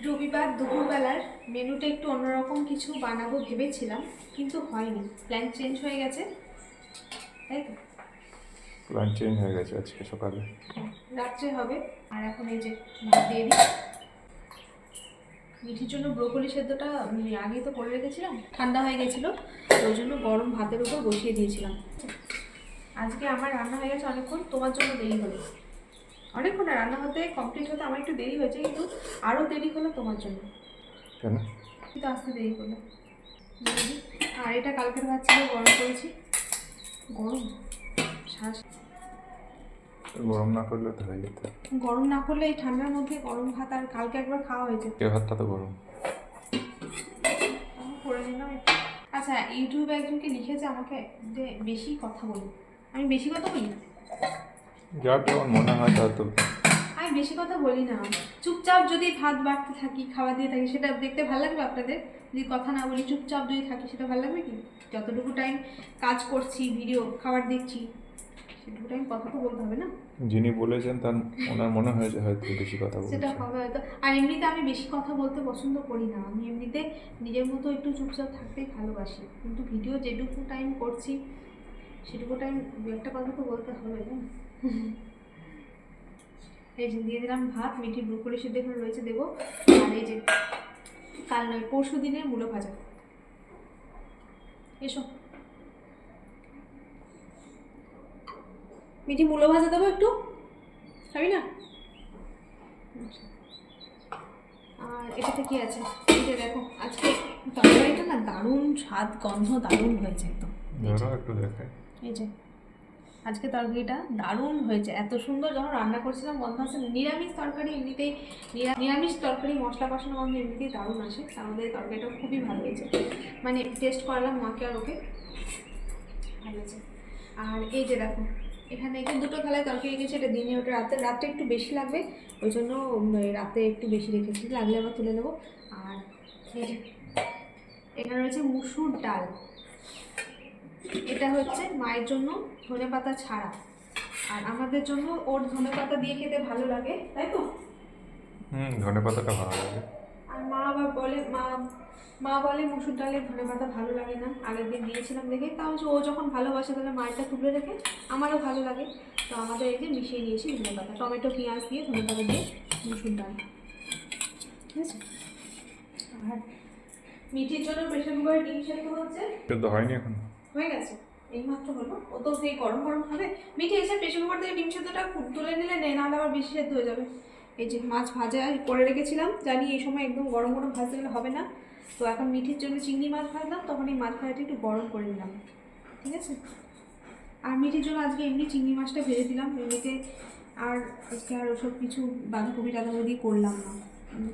রবিবার দুপুরবেলার মেনুটা একটু অন্যরকম কিছু বানাবো ভেবেছিলাম, কিন্তু হয়নি। প্ল্যান চেঞ্জ হয়ে গেছে, তাই তো? প্ল্যান চেঞ্জ হয়ে গেছে আজকে সকালে। রাত্রে হবে। আর এখন এই যে ভাত দিয়ে দিই। মিঠির জন্য ব্রোকলি সেদ্ধটা আগেই তো করে রেখেছিলাম, ঠান্ডা হয়ে গেছিলো, ওই জন্য গরম ভাতের উপর বসিয়ে দিয়েছিলাম। আজকে আমার রান্না হয়ে গেছে অনেকক্ষণ, তোমার জন্য দেরি হলো অনেকক্ষণ। রান্না হতে কমপ্লিট হতে আমার একটু দেরি হয়েছে, কিন্তু আরও দেরি হলো তোমার জন্য। কেন? কিন্তু আসতে দেরি করলো। আর এটা কালকের ভাত ছিল, গরম করেছি। গরম শ্বাস গরম না করলে তো হয়ে যেত। গরম না করলে এই ঠান্ডার মধ্যে গরম ভাত, আর কালকে একবার খাওয়া হয়েছে। এ ভাতটা তো গরম। করে নিলাম একটু। আচ্ছা, ইউটিউবে একজনকে লিখেছে আমাকে যে বেশি কথা বলি। আমি বেশি কথা বলি? যার যেমন মনে হয় তা তো। আমি বেশি কথা বলি না। চুপচাপ যদি ভাত বাড়তে থাকি, খাওয়া দিয়ে থাকি, সেটা দেখতে ভালো লাগবে আপনাদের? যদি কথা না বলি, চুপচাপ যদি থাকি, সেটা ভালো লাগবে কি? যতটুকু টাইম কাজ করছি, ভিডিও খাবার দেখছি, সেটুকু টাইম কথা তো বলতে হবে না? যিনি বলেছেন তার ওনার মনে হয়েছে হয়তো বেশি কথা সেটা বলছে। হবে হয়তো। আর এমনিতে আমি বেশি কথা বলতে পছন্দ করি না। আমি এমনিতে নিজের মতো একটু চুপচাপ থাকতেই ভালোবাসি, কিন্তু ভিডিও যেটুকু টাইম করছি সেটুকু টাইম দু একটা কথা তো বলতে হবে না? এই যে দিয়ে দিলাম ভাত, মিঠি ব্রোকলি সেদ্ধ এখানে রয়েছে, দেবো। আর এই যে কাল নয় পরশু দিনের মূলো ভাজা। এসো মিঠি, মূলো ভাজা দেবো একটু, খাবি না? আর এটাতে কি আছে এই যে দেখো, আজকে তরকারিটা না দারুণ স্বাদ, গন্ধ দারুণ হয়েছে একদম। ধরো একটু দেখে। এই যে আজকে তরকারিটা দারুণ হয়েছে, এত সুন্দর। যখন রান্না করছিলাম গন্ধ আসে। নিরামিষ তরকারি এমনিতেই, নিরামিষ তরকারি মশলা কষানো গন্ধ এমনিতেই দারুণ আসে। আমাদের তরকারিটা খুবই ভালো হয়েছে, মানে টেস্ট করালাম মাকে আর ওকে, ভালো হয়েছে। আর এই যে দেখো, এখানে একটু দুটো থালায় তরকারি রেখেছি, এটা দিনে ওটা রাতে একটু বেশি লাগবে, ওই জন্য রাতে একটু বেশি রেখেছি, লাগলে আবার তুলে নেবো। আর এই যে এখানে রয়েছে মুসুর ডাল, এটা হচ্ছে মায়ের জন্য ধনেপাতা ছাড়া, আর আমাদের জন্য ওর ধনেপাতা দিয়ে খেতে ভালো লাগে, তাই তো? ধনেপাতাটা ভালো লাগে। আর মা আবার বলে, মা বলে মুসুর ডালে ধনেপাতা ভালো লাগে না, আগের দিন দিয়েছিলাম দেখে, তাও ও যখন ভালোবাসে তাহলে মায়েরটা তুলে রেখে আমারও ভালো লাগে। তো আমাদের এই যে মিশিয়ে নিয়েছি ধনেপাতা, টমেটো পেঁয়াজ দিয়ে ধনেপাতা দিয়ে মুসুর ডাল, ঠিক আছে? আর মিঠির জন্য প্রেশার কুকারে ডিম সেদ্ধ হচ্ছে। সেদ্ধ হয়নি এখন? হয়ে গেছে, এইমাত্র হলো। ও তো সেই গরম গরম খাবে। মিঠি এসে প্রেশার কুকার থেকে ডিম সেদ্ধটা তুলে নিলে নে, নাহলে আবার বেশি সেদ্ধ হয়ে যাবে। এই যে মাছ ভাজা করে রেখেছিলাম, জানি এই সময় একদম গরম গরম ভাজতে গেলে হবে না, তো এখন মিঠির জন্য চিংড়ি মাছ ভাজলাম, তখন এই মাছ ভাজাটা একটু গরম করে নিলাম, ঠিক আছে? আর মিঠির জন্য আজকে এমনি চিংড়ি মাছটা ভেজে দিলাম এমনিতে, আর আজকে আর ওসব কিছু বাঁধাকপি টাধাকপি দিয়ে করলাম না,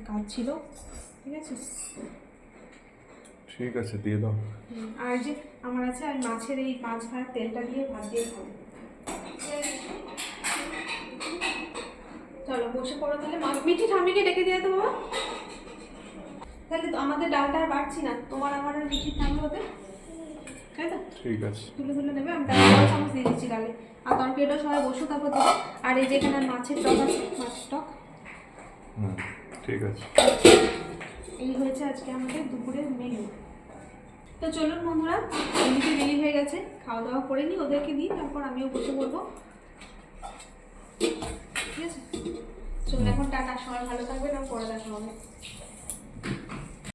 কাজ ছিল, ঠিক আছে? ঠিক আছে, দিয়ে দাও। আর যে আমার আছে, আর মাছের এই মাছ ভাত তেলটা দিয়ে ভাত দিয়ে খাবো। চলো বসে পড়ো তাহলে। মিঠি ঠাম্মিকে ডেকে দিয়ে তো বাবা, তাহলে তো আমাদের ডালটা আর বাড়ছি না, তোমার আমার আর মিঠির ঠাম্মি হতে, তাই তো? ঠিক আছে, তুলে তুলে নেবে, আমি ডাল চামচ দিয়ে দিচ্ছি ডালে। আর তরকারিটা সবাই বসো, তারপর দেবো। আর এই যে এখানে মাছের টক আছে, মাছের টক। ঠিক আছে। এই হয়েছে আজকে আমাদের দুপুরের মেনু। তো চলুন বন্ধুরা, এমনিতে দেরি হয়ে গেছে, খাওয়া দাওয়া করে নিই, ওদেরকে দিই, তারপর আমিও বসে পড়বো, ঠিক আছে? চলুন এখন টাটা, সবাই ভালো থাকবেন, আর পরে দেখা হবে।